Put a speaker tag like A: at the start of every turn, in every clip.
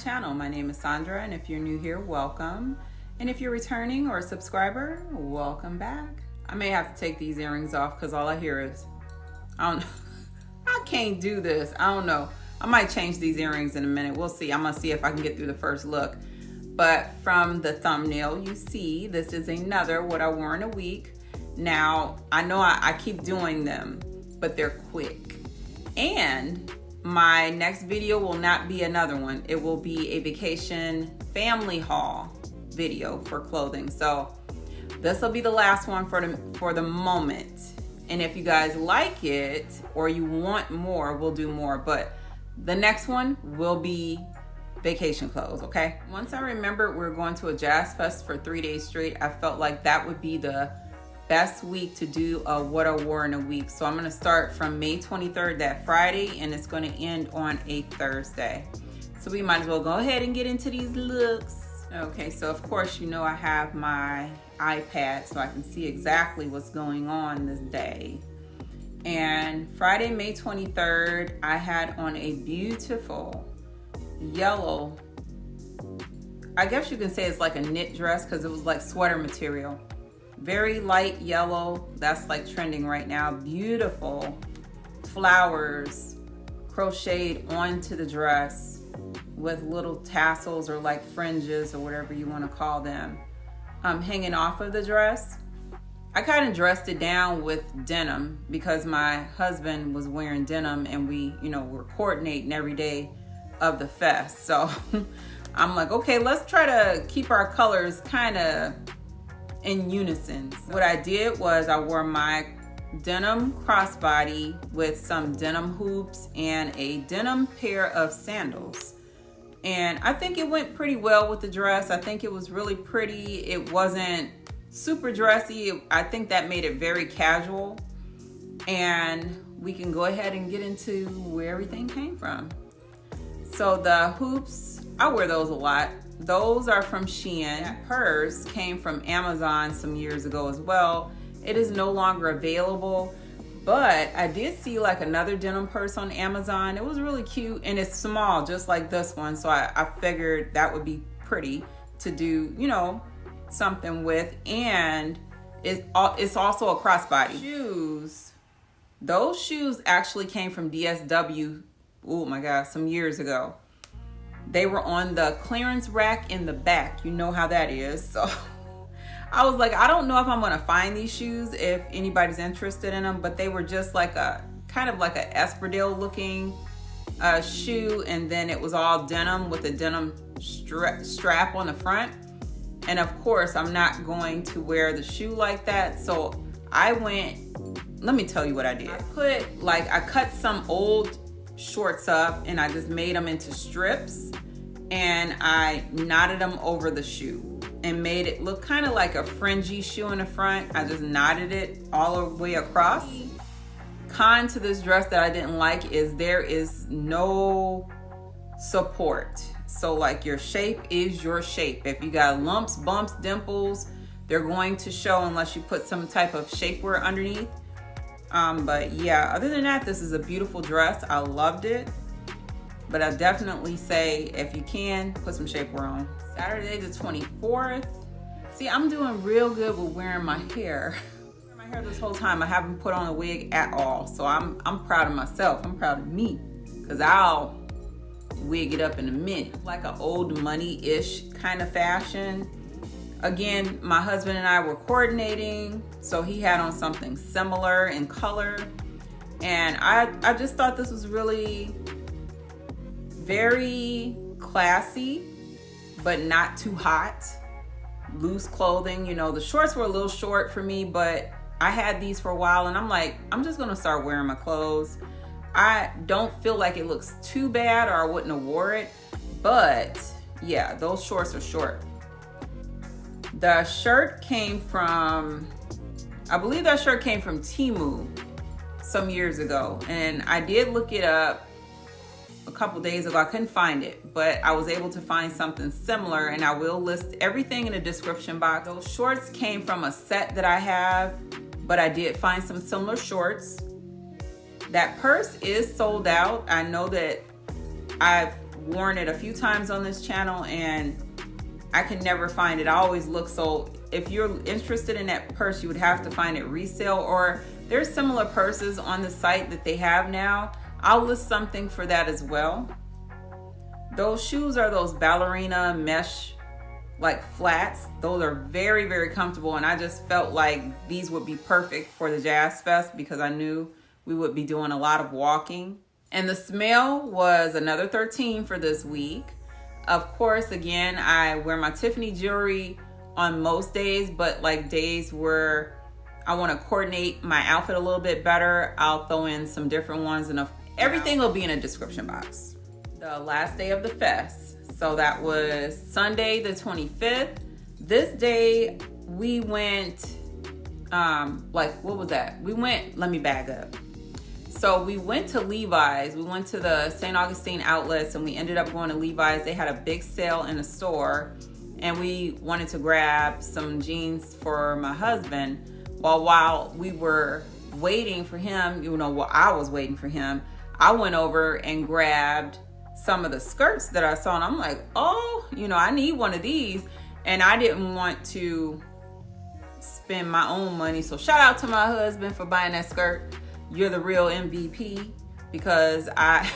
A: channel. My name is Sandra, and if you're new here, welcome. And if you're returning or a subscriber, welcome back. I may have to take these earrings off because all I hear is, I can't do this. I don't know. I might change these earrings in a minute. We'll see. I'm gonna see if I can get through the first look. But from the thumbnail, you see this is another what I wore in a week. Now, I know I keep doing them, but they're quick. And my next video will not be another one. It will be a vacation family haul video for clothing. So this will be the last one for the moment. And if you guys like it or you want more, we'll do more. But the next one will be vacation clothes, okay? Once I remembered we were going to a jazz fest for 3 days straight, I felt like that would be the best week to do a what I wore in a week. So I'm gonna start from May 23rd, that Friday, and it's gonna end on a Thursday. So we might as well go ahead and get into these looks. Okay, so of course, you know I have my iPad so I can see exactly what's going on this day. And Friday, May 23rd, I had on a beautiful yellow, I guess you can say it's like a knit dress because it was like sweater material. Very light yellow, that's like trending right now. Beautiful flowers crocheted onto the dress with little tassels or like fringes or whatever you want to call them, hanging off of the dress. I kind of dressed it down with denim because my husband was wearing denim and we, were coordinating every day of the fest. So I'm like, okay, let's try to keep our colors kind of in unison. What I did was I wore my denim crossbody with some denim hoops and a denim pair of sandals. And I think it went pretty well with the dress. I think it was really pretty. It wasn't super dressy. I think that made it very casual. And we can go ahead and get into where everything came from. So the hoops, I wear those a lot. Those are from SHEIN. That purse came from Amazon some years ago as well. It is no longer available, but I did see like another denim purse on Amazon. It was really cute and it's small, just like this one. So I figured that would be pretty to do, something with. And it's also a crossbody. Shoes. Those shoes actually came from DSW, oh my God, some years ago. They were on the clearance rack in the back. You know how that is. So I was like, I don't know if I'm gonna find these shoes if anybody's interested in them, but they were just like a kind of like a espadrille looking shoe, and then it was all denim with a denim strap on the front. And of course, I'm not going to wear the shoe like that. So I went, let me tell you what I did. I cut some old shorts up and I just made them into strips and I knotted them over the shoe and made it look kind of like a fringy shoe in the front. I just knotted it all the way across. Con to this dress that I didn't like is there is no support. So like your shape is your shape. If you got lumps, bumps, dimples, they're going to show unless you put some type of shapewear underneath. But yeah, other than that, this is a beautiful dress. I loved it. But I definitely say if you can, put some shapewear on. Saturday the 24th. See, I'm doing real good with wearing my hair. My hair this whole time, I haven't put on a wig at all. So I'm proud of myself. I'm proud of me. Because I'll wig it up in a minute. Like an old money-ish kind of fashion. Again, my husband and I were coordinating, so he had on something similar in color. And I just thought this was really very classy, but not too hot. Loose clothing, the shorts were a little short for me, but I had these for a while and I'm like, I'm just gonna start wearing my clothes. I don't feel like it looks too bad or I wouldn't have wore it, but yeah, those shorts are short. The shirt came from, I believe that shirt came from Temu some years ago. And I did look it up a couple days ago. I couldn't find it, but I was able to find something similar and I will list everything in the description box. Those shorts came from a set that I have, but I did find some similar shorts. That purse is sold out. I know that I've worn it a few times on this channel and I can never find it. I always look, so if you're interested in that purse, you would have to find it resale, or there's similar purses on the site that they have now. I'll list something for that as well. Those shoes are those ballerina mesh like flats. Those are very, very comfortable, and I just felt like these would be perfect for the Jazz Fest because I knew we would be doing a lot of walking. And the smell was another 13 for this week. Of course, again, I wear my Tiffany jewelry on most days, but like days where I want to coordinate my outfit a little bit better, I'll throw in some different ones, and everything will be in a description box. The last day of the fest, so that was Sunday the 25th. This day we went, what was that? Let me back up. So we went to Levi's. We went to the St. Augustine outlets and we ended up going to Levi's. They had a big sale in the store and we wanted to grab some jeans for my husband. While we were waiting for him, while I was waiting for him, I went over and grabbed some of the skirts that I saw and I'm like, oh, I need one of these. And I didn't want to spend my own money. So shout out to my husband for buying that skirt. You're the real MVP, because I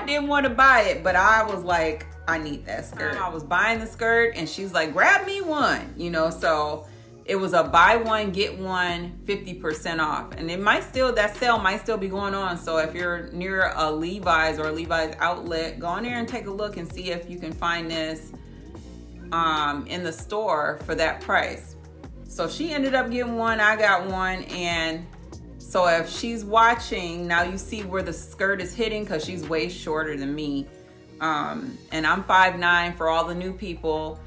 A: didn't want to buy it, but I was like, I need that skirt. I was buying the skirt and she's like, grab me one, so it was a buy one, get one 50% off. And that sale might still be going on. So if you're near a Levi's or a Levi's outlet, go in there and take a look and see if you can find this in the store for that price. So she ended up getting one, I got one, and so if she's watching, now you see where the skirt is hitting because she's way shorter than me. And I'm 5'9" for all the new people.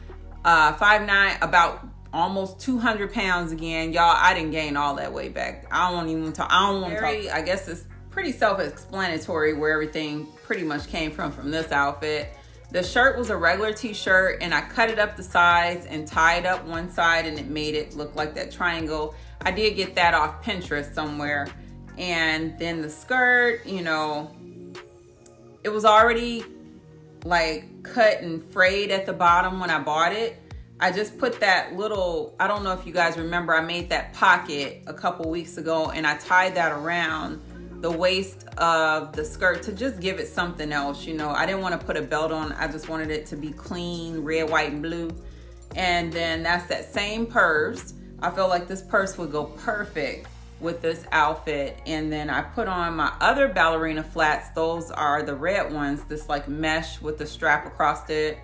A: 5'9", about almost 200 pounds again. Y'all, I didn't gain all that weight back. I don't want to talk. I guess it's pretty self-explanatory where everything pretty much came from this outfit. The shirt was a regular t-shirt and I cut it up the sides and tied up one side and it made it look like that triangle. I did get that off Pinterest somewhere. And then the skirt, it was already like cut and frayed at the bottom when I bought it. I just put that little, I don't know if you guys remember, I made that pocket a couple weeks ago and I tied that around the waist of the skirt to just give it something else. I didn't want to put a belt on. I just wanted it to be clean, red, white, and blue. And then that's that same purse. I feel like this purse would go perfect with this outfit. And then I put on my other ballerina flats. Those are the red ones, this like mesh with the strap across it.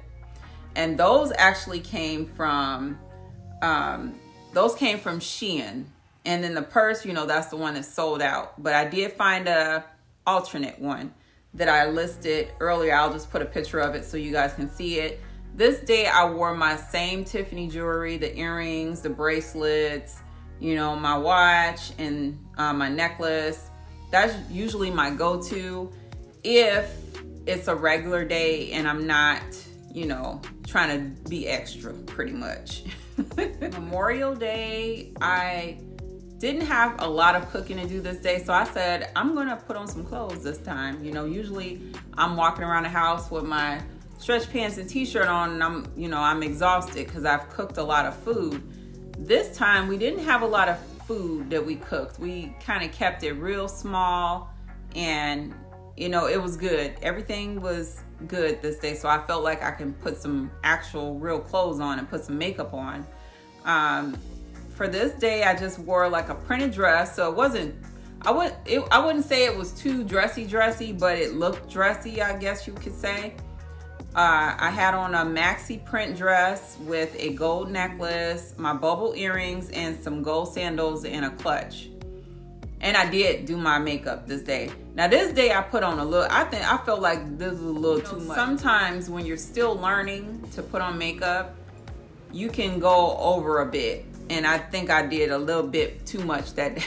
A: And those actually came from SHEIN. And then the purse, that's the one that's sold out. But I did find a alternate one that I listed earlier. I'll just put a picture of it so you guys can see it. This day I wore my same Tiffany jewelry, the earrings, the bracelets, my watch and my necklace. That's usually my go-to if it's a regular day and I'm not, trying to be extra pretty much. Memorial Day, I didn't have a lot of cooking to do this day, so I said I'm gonna put on some clothes this time. Usually I'm walking around the house with my stretch pants and t-shirt on and I'm exhausted because I've cooked a lot of food. This time we didn't have a lot of food that we cooked. We kind of kept it real small and it was good. Everything was good this day, so I felt like I can put some actual real clothes on and put some makeup on. For this day, I just wore like a printed dress, so it wasn't, I wouldn't say it was too dressy, but it looked dressy, I guess you could say. I had on a maxi print dress with a gold necklace, my bubble earrings, and some gold sandals and a clutch. And I did do my makeup this day. Now this day I put on a little, I felt like this was a little too much. Sometimes when you're still learning to put on makeup, you can go over a bit. And I think I did a little bit too much that day.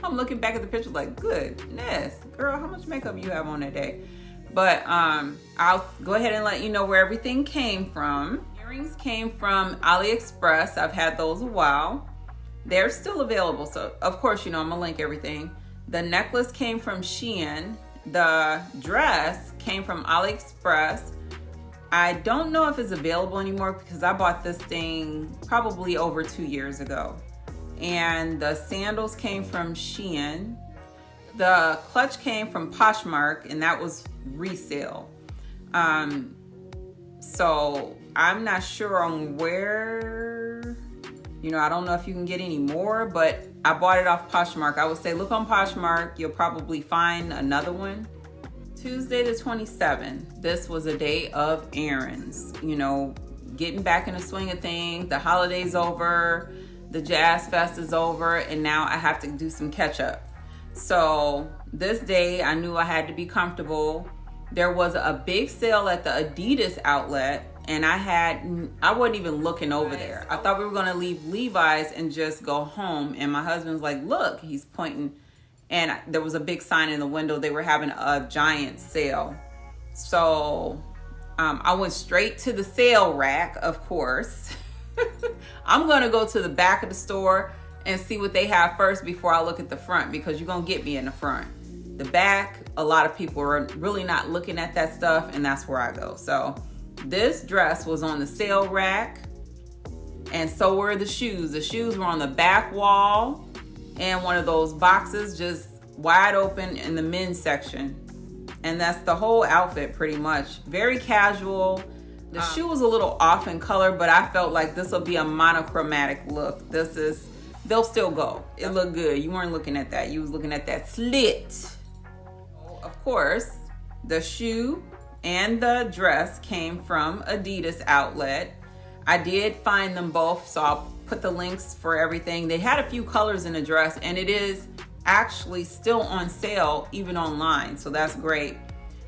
A: I'm looking back at the picture like, goodness, girl, how much makeup you have on that day? But I'll go ahead and let you know where everything came from. Earrings came from AliExpress. I've had those a while. They're still available. So of course, I'm gonna link everything. The necklace came from SHEIN. the dress came from AliExpress. I don't know if it's available anymore because I bought this thing probably over 2 years ago. And the sandals came from SHEIN. The clutch came from Poshmark, and that was resale. So I'm not sure on where, I don't know if you can get any more, but I bought it off Poshmark. I would say look on Poshmark, you'll probably find another one. Tuesday the 27th, this was a day of errands, getting back in the swing of things. The holiday's over, the Jazz Fest is over, and now I have to do some catch up. So this day I knew I had to be comfortable. There was a big sale at the Adidas outlet, and I wasn't even looking over there. I thought we were gonna leave Levi's and just go home, and my husband's like, look, he's pointing, and there was a big sign in the window. They were having a giant sale. So I went straight to the sale rack, of course. I'm gonna go to the back of the store and see what they have first before I look at the front, because you're gonna get me in the front. The back, a lot of people are really not looking at that stuff, and that's where I go. So this dress was on the sale rack, and so were the shoes. The shoes were on the back wall, and one of those boxes just wide open in the men's section. And that's the whole outfit pretty much. Very casual. The shoe was a little off in color, but I felt like this will be a monochromatic look. They'll still go. It looked good. You weren't looking at that. You was looking at that slit. Of course, the shoe and the dress came from Adidas outlet. I did find them both, so I'll put the links for everything. They had a few colors in the dress, and it is actually still on sale even online, so that's great.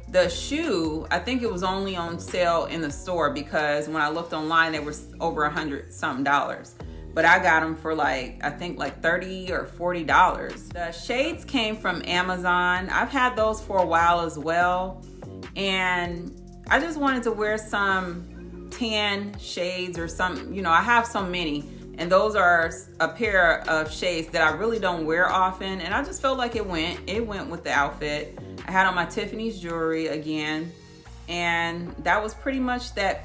A: The shoe, I think it was only on sale in the store, because when I looked online, they were over $100 something. But I got them for I think $30 or $40. The shades came from Amazon. I've had those for a while as well. And I just wanted to wear some tan shades or some, I have so many. And those are a pair of shades that I really don't wear often. And I just felt like it went with the outfit. I had on my Tiffany's jewelry again. And that was pretty much that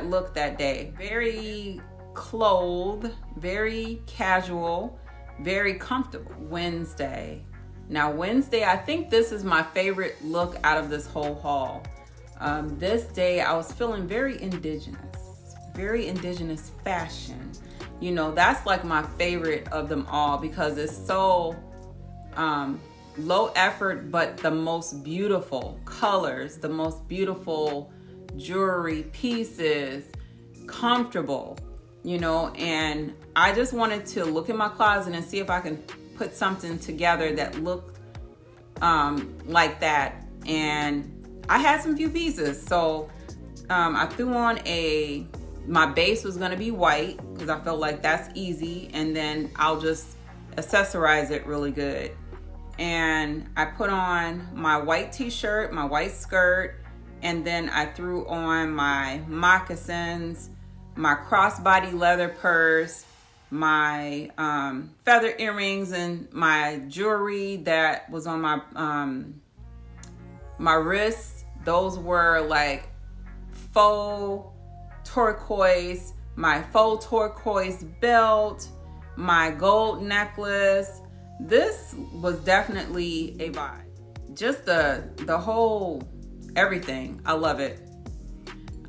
A: look that day. Very clothed, very casual, very comfortable. Wednesday. Now Wednesday, I think this is my favorite look out of this whole haul. This day I was feeling very indigenous fashion. That's like my favorite of them all, because it's so low effort, but the most beautiful colors, the most beautiful jewelry pieces, comfortable. And I just wanted to look in my closet and see if I can put something together that looked like that. And I had some few pieces. So I threw on my base was gonna be white, because I felt like that's easy. And then I'll just accessorize it really good. And I put on my white t-shirt, my white skirt, and then I threw on my moccasins, my crossbody leather purse, my feather earrings, and my jewelry that was on my wrists. Those were faux turquoise, my faux turquoise belt, my gold necklace. This was definitely a vibe. Just the whole everything. I love it.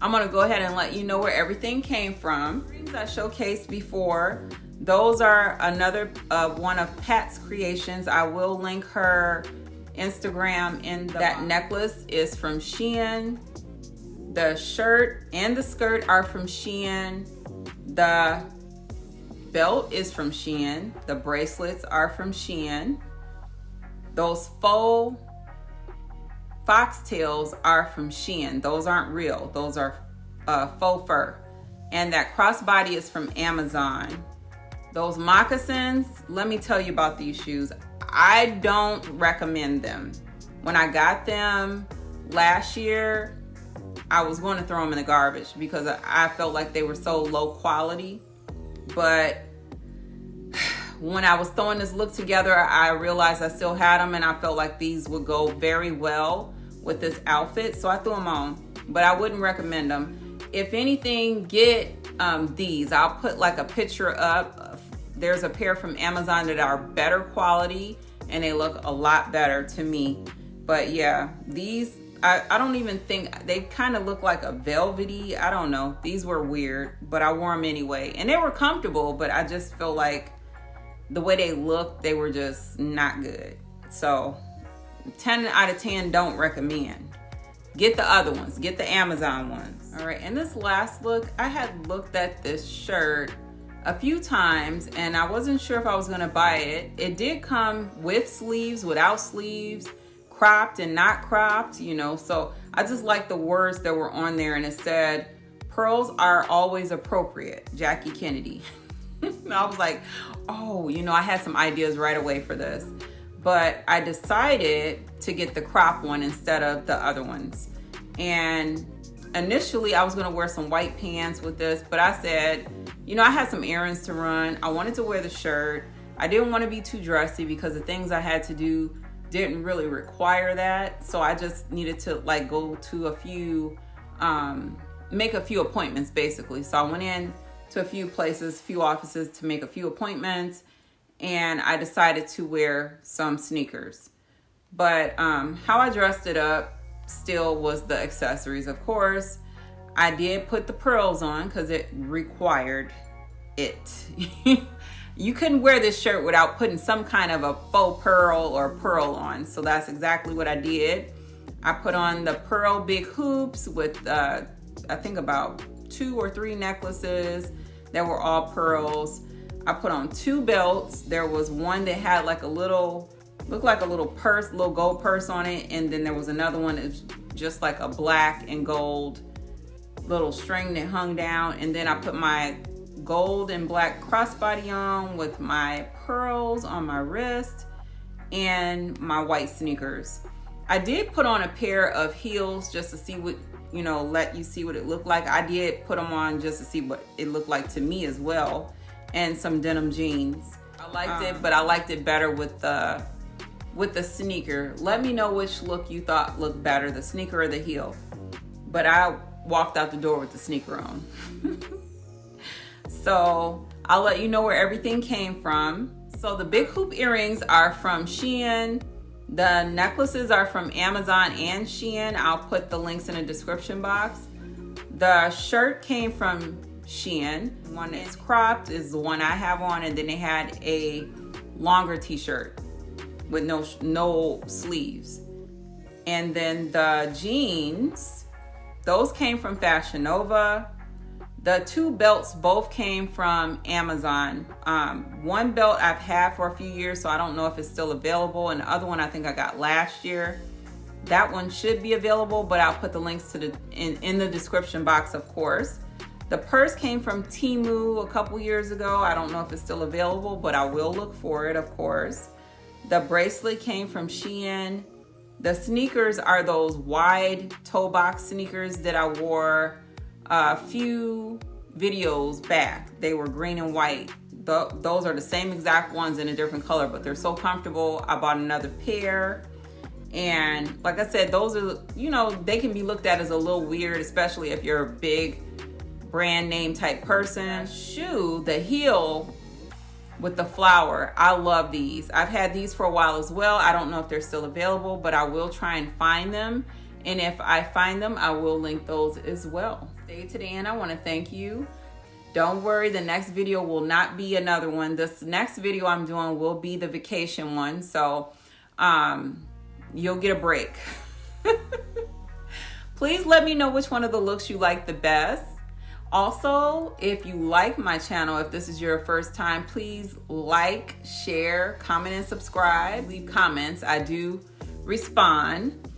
A: I'm gonna go ahead and let you know where everything came from. Earrings I showcased before. Those are another one of Pat's creations. I will link her Instagram in that necklace is from SHEIN. The shirt and the skirt are from SHEIN. The belt is from SHEIN. The bracelets are from SHEIN. Those faux foxtails are from SHEIN. Those aren't real. Those are faux fur. And that crossbody is from Amazon. Those moccasins, let me tell you about these shoes. I don't recommend them. When I got them last year, I was going to throw them in the garbage because I felt like they were so low quality. But when I was throwing this look together, I realized I still had them, and I felt like these would go very well with this outfit, so I threw them on. But I wouldn't recommend them. If anything, get these. I'll put like a picture up. There's a pair from Amazon that are better quality, and they look a lot better to me. But yeah, these, I don't even think, they kind of look like a velvety, I don't know. These were weird, but I wore them anyway. And they were comfortable, but I just feel like the way they looked, they were just not good. So 10 out of 10 don't recommend. Get the other ones, get the Amazon ones. All right, and this last look, I had looked at this shirt a few times and I wasn't sure if I was gonna buy it. It did come with sleeves, without sleeves, cropped and not cropped, you know, so I just like the words that were on there, and it said, "Pearls are always appropriate, Jackie Kennedy." And I was like, oh, you know, I had some ideas right away for this, but I decided to get the crop one instead of the other ones. And initially I was gonna wear some white pants with this, but I said, you know, I had some errands to run. I wanted to wear the shirt. I didn't want to be too dressy because the things I had to do didn't really require that. So I just needed to like go to a few, make a few appointments basically. So I went in to a few places, few offices to make a few appointments, and I decided to wear some sneakers. But how I dressed it up still was the accessories, of course. I did put the pearls on because it required it. You couldn't wear this shirt without putting some kind of a faux pearl or pearl on. So that's exactly what I did. I put on the pearl big hoops with, I think about 2 or 3 necklaces that were all pearls. I put on 2 belts. There was one that had like a little, looked like a little purse, little gold purse on it. And then there was another one that was just like a black and gold little string that hung down. And then I put my gold and black crossbody on with my pearls on my wrist and my white sneakers. I did put on a pair of heels just to see what, you know, let you see what it looked like. I did put them on just to see what it looked like to me as well, and some denim jeans. I liked it, but I liked it better with the sneaker. Let me know which look you thought looked better, the sneaker or the heel. But I walked out the door with the sneaker on. So I'll let you know where everything came from. So the big hoop earrings are from SHEIN. The necklaces are from Amazon and SHEIN. I'll put the links in the description box. The shirt came from SHEIN. One that's cropped is the one I have on, and then they had a longer t-shirt with no sleeves. And then the jeans, those came from Fashion Nova. The 2 belts both came from Amazon. One belt I've had for a few years, so I don't know if it's still available. And the other one I think I got last year. That one should be available, but I'll put the links to in the description box, of course. The purse came from Temu a couple years ago. I don't know if it's still available, but I will look for it, of course. The bracelet came from SHEIN. The sneakers are those wide toe box sneakers that I wore a few videos back. They were green and white. Those are the same exact ones in a different color, but they're so comfortable. I bought another pair. And like I said, those are, you know, they can be looked at as a little weird, especially if you're a big brand name type person. Shoe, the heel with the flower, I love these. I've had these for a while as well. I don't know if they're still available, but I will try and find them. And if I find them, I will link those as well. Stay to the end. I want to thank you. Don't worry, the next video will not be another one. This next video I'm doing will be the vacation one. So you'll get a break. Please let me know which one of the looks you like the best. Also, if you like my channel, if this is your first time, please like, share, comment, and subscribe. Leave comments. I do respond.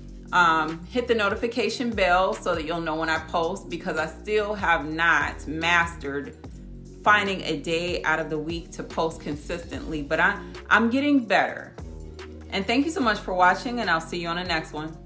A: Hit the notification bell so that you'll know when I post, because I still have not mastered finding a day out of the week to post consistently, but I'm getting better. And thank you so much for watching, and I'll see you on the next one.